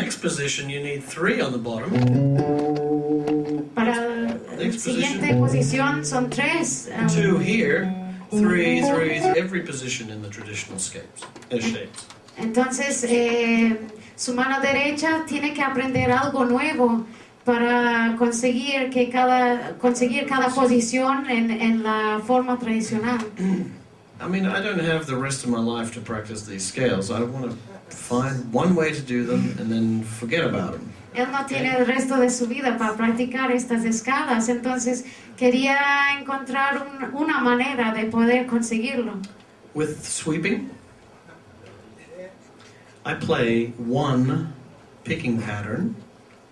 next position, you need 3 on the bottom. Para la siguiente posición son 3. 2 here, 3, 3, every position in the traditional shapes. Entonces, su mano derecha tiene que aprender algo nuevo para conseguir cada posición en la forma tradicional. I mean, I don't have the rest of my life to practice these scales. I want to find one way to do them and then forget about them. Él no tiene el resto de su vida para practicar estas escalas, entonces quería encontrar una manera de poder conseguirlo. With sweeping, I play one picking pattern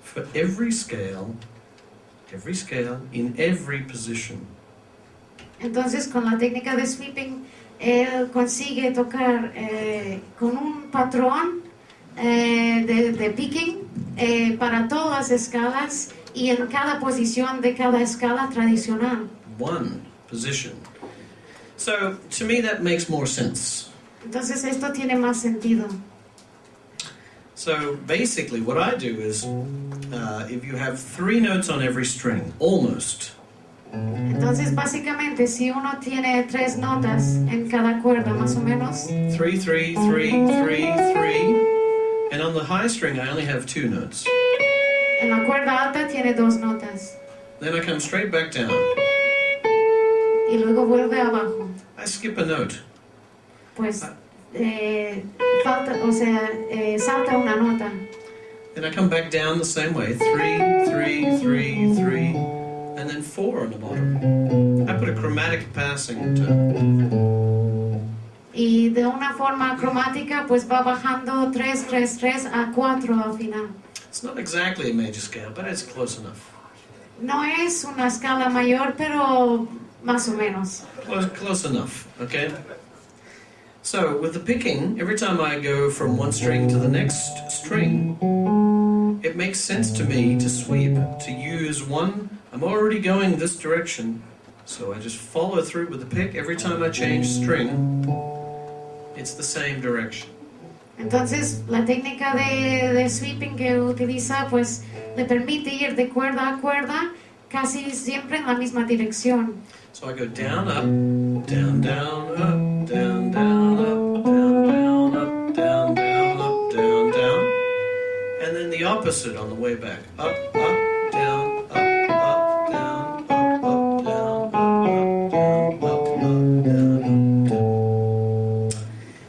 for every scale in every position. Entonces, con la técnica de sweeping, él consigue tocar con un patrón de picking para todas las escalas y en cada posición de cada escala tradicional. One position. So, to me that makes more sense. Entonces, esto tiene más sentido. So, basically what I do is, if you have 3 notes on every string, almost. Entonces, básicamente, si uno tiene 3 notas en cada cuerda, más o menos. 3, 3, 3, 3, 3. And on the high string, I only have 2 notes. En la cuerda alta tiene 2 notas. Then I come straight back down. Y luego vuelve abajo. I skip a note. Pues salta una nota. Then I come back down the same way. 3, 3, 3, 3, and then 4 on the bottom. I put a chromatic passing to. Y de una forma cromática, pues va bajando 3, 3, 3 a 4 al final. It's not exactly a major scale, but it's close enough. No es una escala mayor, pero más o menos. Close enough, okay? So, with the picking, every time I go from one string to the next string, it makes sense to me to sweep, to use one. I'm already going this direction, so I just follow through with the pick. Every time I change string, it's the same direction. Entonces, la técnica de sweeping que utiliza, pues, le permite ir de cuerda a cuerda, casi siempre en la misma dirección. So I go down, up, down, down, up, down, down, up, down, down, up, down, down, up, down, down. And then the opposite on the way back. Up, down, up, down, up, down, up, down.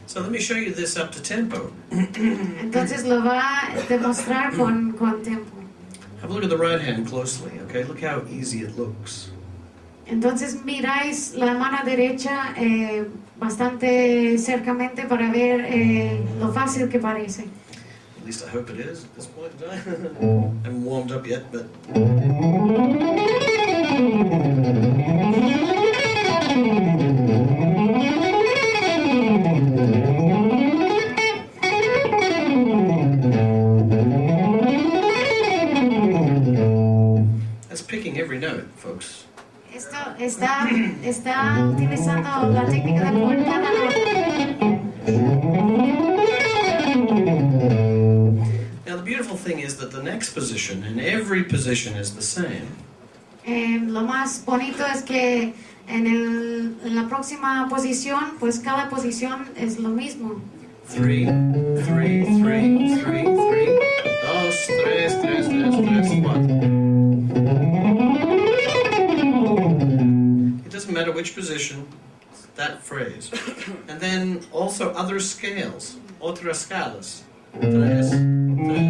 So let me show you this up to tempo. Entonces lo va a demostrar con tempo. Have a look at the right hand closely, okay? Look how easy it looks. Entonces miráis la mano derecha bastante cercamente para ver lo fácil que parece. At least I hope it is at this point in time. I haven't warmed up yet, but... That's picking every note, folks. Esto está utilizando la técnica de poner cada nota. Now the beautiful thing is that the next position and every position is the same. Lo más bonito es que en la próxima posición, pues cada posición es lo mismo. 3, 3, 3, 3, 3. 2, 3, 3, 3, 3, 4. It doesn't matter which position, that phrase. And then also other scales, otras escalas. 3, 3,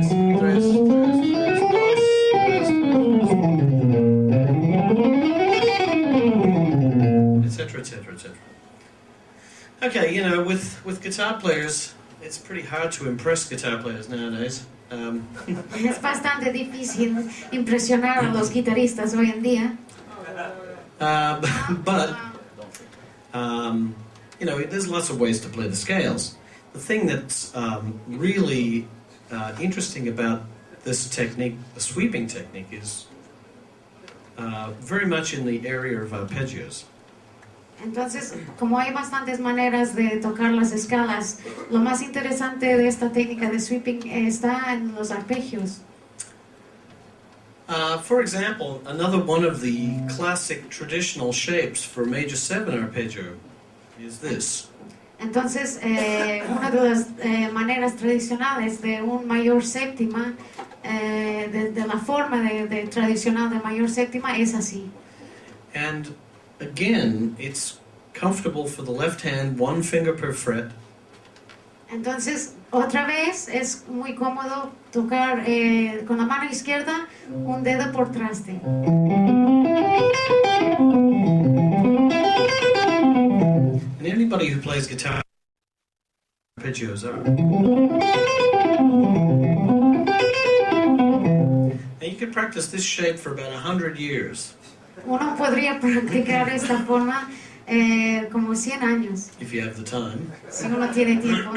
3, 3, 3, 3, etc., etc., etc. Okay, you know, with guitar players, it's pretty hard to impress guitar players nowadays. Es bastante difícil impresionar a los guitarristas hoy en día. But you know, there's lots of ways to play the scales. The thing that's really interesting about this technique, the sweeping technique, is very much in the area of arpeggios. Entonces, como hay bastantes maneras de tocar las escalas, lo más interesante de esta técnica de sweeping está en los arpegios. For example, another one of the classic traditional shapes for major 7 arpeggio is this. Entonces, una de las maneras tradicionales de un mayor séptima, de la forma de tradicional de mayor séptima es así. And again, it's comfortable for the left hand, 1 finger per fret. Entonces, otra vez es muy cómodo tocar con la mano izquierda un dedo por traste. And anybody who plays guitar arpeggios are. And you could practice this shape for about 100 years. Uno podría practicar esta forma como 100 años, If you have the time. si uno tiene tiempo.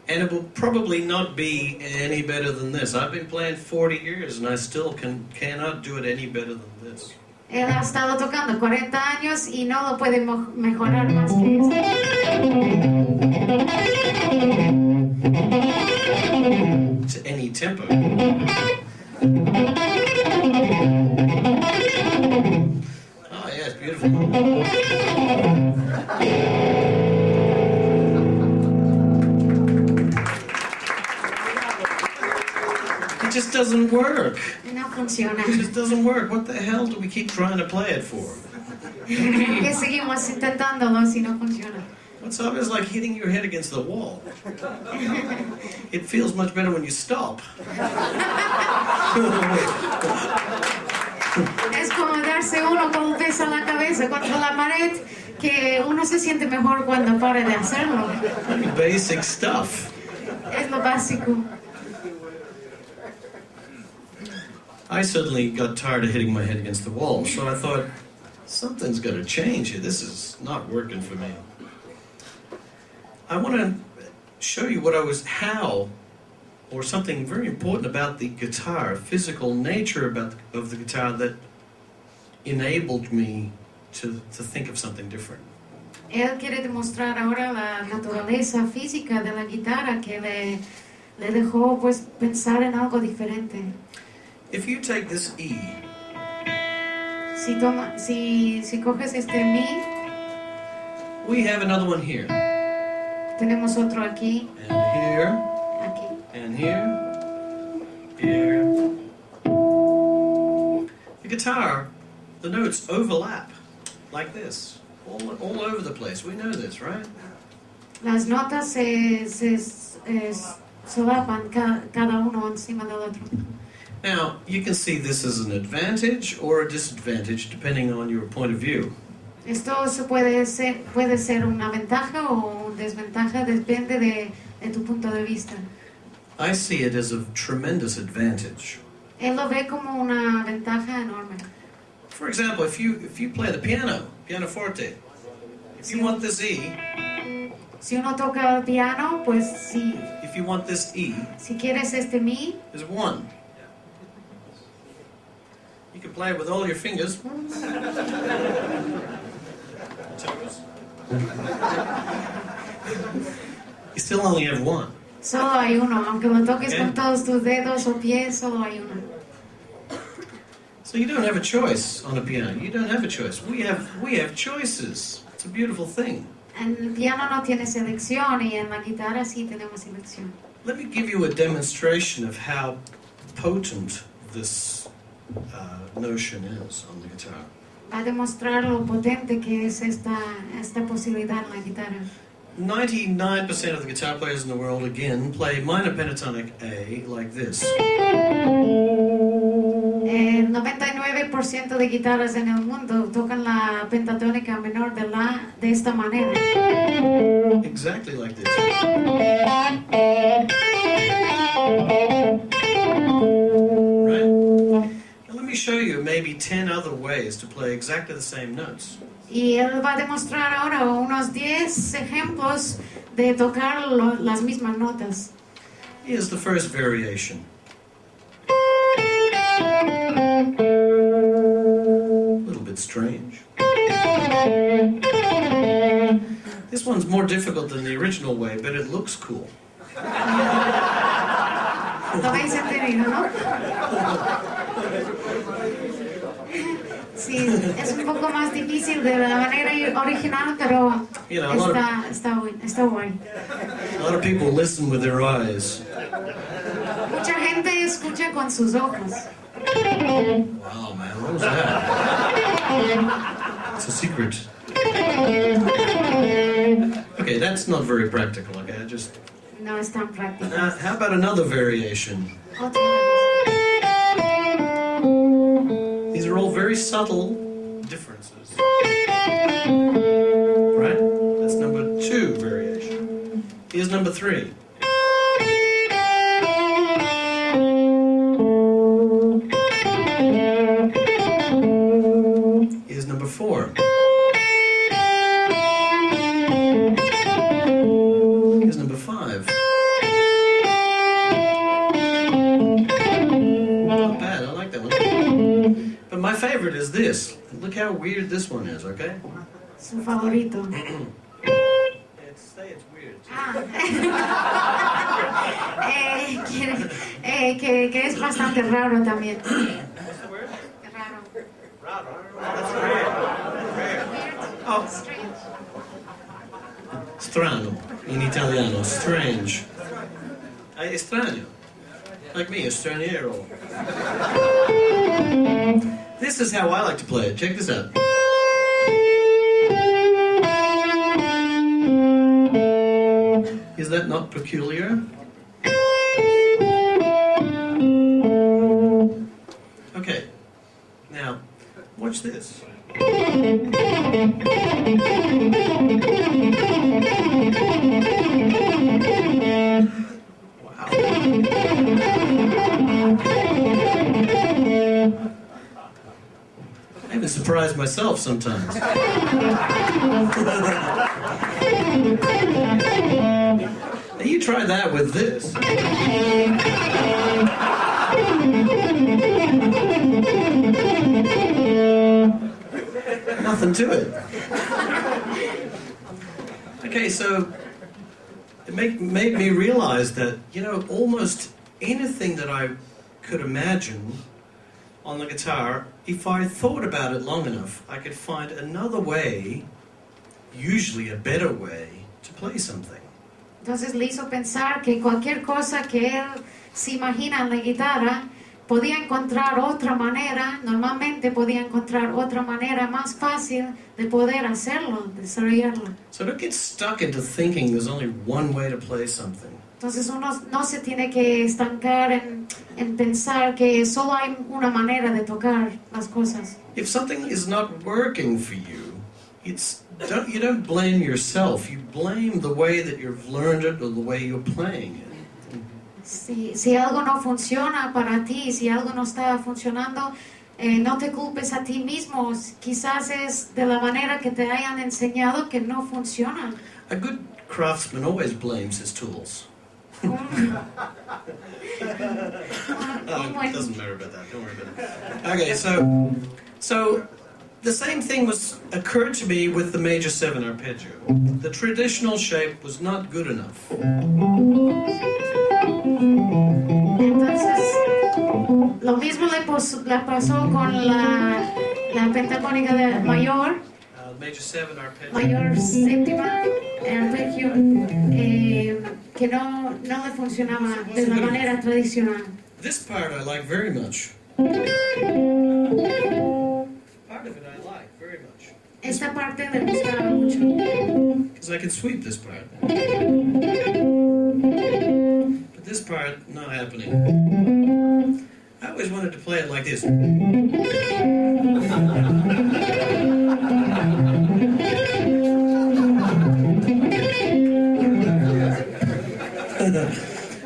And it will probably not be any better than this. I've been playing 40 years and I still cannot do it any better than this. Él ha estado tocando 40 años y no lo puede mejorar más que esto. To any tempo. Oh yeah, it's beautiful. It just doesn't work. No funciona. It just doesn't work. What the hell do we keep trying to play it for? Que seguimos intentándolo si no funciona. It's always like hitting your head against the wall. It feels much better when you stop. Es como darse uno con un peso en la cabeza contra la pared, que uno se siente mejor cuando para de hacerlo. Basic stuff. Es lo básico. I suddenly got tired of hitting my head against the wall, so I thought, something's got to change here. This is not working for me. I want to show you or something very important about the guitar, physical nature of the guitar that enabled me to think of something different. Él quiere demostrar ahora la naturaleza física de la guitarra que le dejó pues pensar en algo diferente. If you take this E, Si coges este mi, we have another one here, tenemos otro aquí, and here, aquí. and here. The guitar, the notes overlap like this, all over the place. We know this, right? Las notas se solapan cada uno encima del otro. Now, you can see this as an advantage or a disadvantage depending on your point of view. Esto puede ser una ventaja o una desventaja, depende de tu punto de vista. I see it as a tremendous advantage. Él lo ve como una ventaja enorme. For example, if you play the pianoforte, if you want this E, Si uno toca el piano, pues if you want this E, si quieres este mi, is 1. You can play it with all your fingers. Toes. You still only have 1. solo hay uno. Aunque lo toques Okay. con todos tus dedos o pies, solo hay uno. So you don't have a choice on a piano. You don't have a choice. We have choices. It's a beautiful thing. En el piano no tiene selección y en la guitarra sí tenemos selección. Let me give you a demonstration of how potent this notion is on the guitar. Va a demostrar lo potente que es esta posibilidad en la guitarra. 99% of the guitar players in the world, again, play minor pentatonic A like this. El 99% de guitarras en el mundo tocan la pentatónica menor de La de esta manera. Exactly like this. Right? Now let me show you maybe 10 other ways to play exactly the same notes. Y él va a demostrar ahora unos 10 ejemplos de tocar las mismas notas. Here's the first variation. A little bit strange. This one's more difficult than the original way, but it looks cool. Lo habéis entendido, ¿no? Sí, es un poco más difícil de la manera original, pero está guay. A lot of people listen with their eyes. Mucha gente escucha con sus ojos. Wow, man, what was that? It's a secret. Okay, that's not very practical, okay? No es tan práctico. How about another variation? These are all very subtle differences. Right? That's number 2 variation. Here's number 3. Here's number 4. Here's number 5. Not bad, I like that one. But my favorite is this. Look how weird this one is, okay? Su favorito. It's weird. Que es bastante raro también. What's the word? Raro. That's weird. Oh. Strano, in italiano, strange. Estraneo. Like me, straniero. This is how I like to play it. Check this out. Is that not peculiar? Okay, now, watch this. Wow. I even surprise myself sometimes. Now you try that with this. Nothing to it. Okay, so it made me realize that, almost anything that I could imagine on the guitar, if I thought about it long enough, I could find another way, usually a better way, to play something. Entonces le hizo pensar que cualquier cosa que él se imagina en la guitarra podía encontrar otra manera, normalmente podía encontrar otra manera más fácil de poder hacerlo, desarrollarlo. So don't get stuck into thinking there's only one way to play something. Entonces uno no se tiene que estancar en pensar que solo hay una manera de tocar las cosas. If something is not working for you, you don't blame yourself. You blame the way that you've learned it or the way you're playing it. Si algo no funciona para ti, si algo no está funcionando, no te culpes a ti mismo. Quizás es de la manera que te hayan enseñado que no funciona. A good craftsman always blames his tools. It doesn't matter about that. Don't worry about it. Okay, so the same thing occurred to me with the major 7 arpeggio. The traditional shape was not good enough. Entonces, lo mismo le pasó con la pentafónica de mayor. Major 7 arpeggio. Mayor séptima arpegio que no le funcionaba de la manera tradicional. This part I like very much. Part of it I like very much. Esta parte me gustaba mucho. Because I can sweep this part. But this part, not happening. I always wanted to play it like this.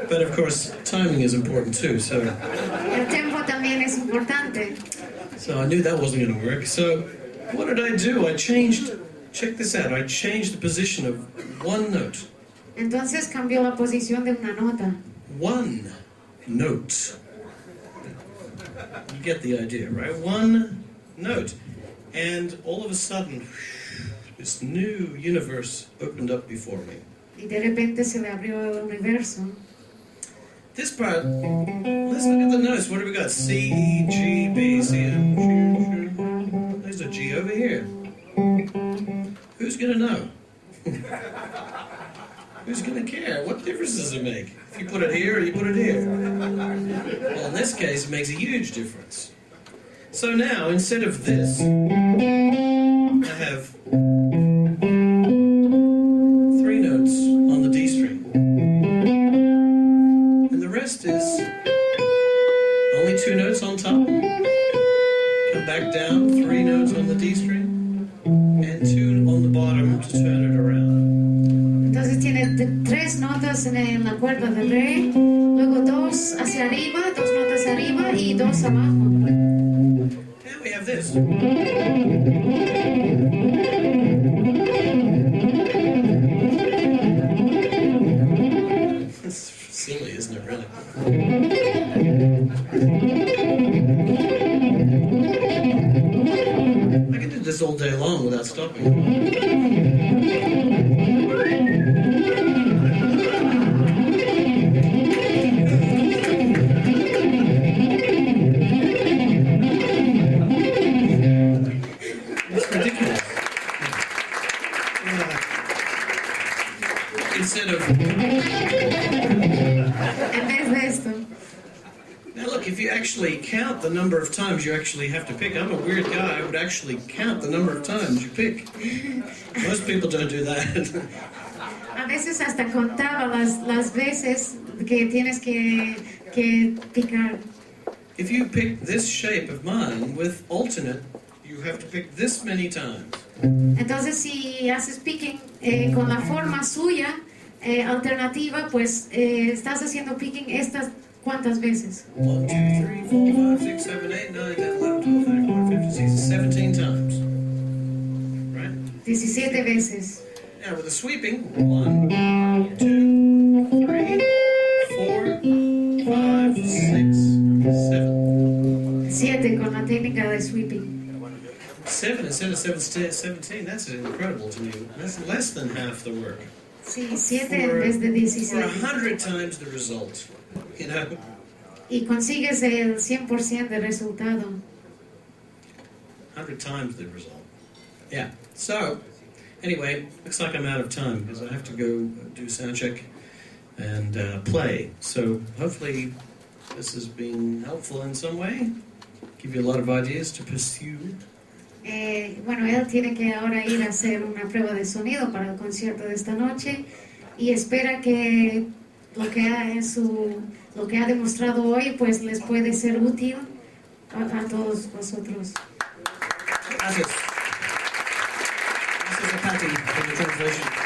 But of course, timing is important too, so... El tempo también es importante. So I knew that wasn't going to work. So what did I do? Check this out, I changed the position of one note. Entonces cambió la posición de una nota. One note. You get the idea, right? One note. And all of a sudden, this new universe opened up before me. Y de repente se le abrió el universo. This part, let's look at the notes. What do we got? C, E, G, B, C, M, G, G. There's a G over here. Who's gonna know? Who's gonna care? What difference does it make? If you put it here or you put it here? Well, in this case, it makes a huge difference. So now, instead of this, I have 3 notes on the D string. And the rest is only 2 notes on top. Come back down, 3 notes on the D string, and 2 on the bottom to turn it around. Entonces tiene 3 notas en la cuerda de re, luego 2 hacia arriba, 2 notas arriba y 2 abajo. Now we have this. It's silly, isn't it, really? I can do this all day long without stopping. It's ridiculous. Instead of... En vez de esto. Now look, if you actually count the number of times you actually have to pick, I'm a weird guy, I would actually count the number of times you pick. Most people don't do that. A veces hasta contaba las veces que tienes que picar. If you pick this shape of mine with alternate, you have to pick this many times. Entonces si haces picking con la forma suya alternativa, pues estás haciendo picking estas cuántas veces. 1, 2, 3, 4, 5, 6, 7, 8, 9, 10, 11, 12, 13, 14, 15, 16, 17 times. Right? 17 veces. Now with the sweeping, 1, 2, 3, 4, 5, 6, 7. 7 con la técnica de sweeping. 7 instead of 17, that's incredible to me. That's less than half the work. Sí, 7 en vez de 17. For 100 times the result, you know? Y consigues el 100% de resultado. 100 times the result. Yeah. So, anyway, looks like I'm out of time because I have to go do sound check and play. So, hopefully, this has been helpful in some way. Give you a lot of ideas to pursue. Bueno, él tiene que ahora ir a hacer una prueba de sonido para el concierto de esta noche y espera que lo que ha demostrado hoy pues les puede ser útil a todos vosotros. Gracias. This is a Patty from the translation.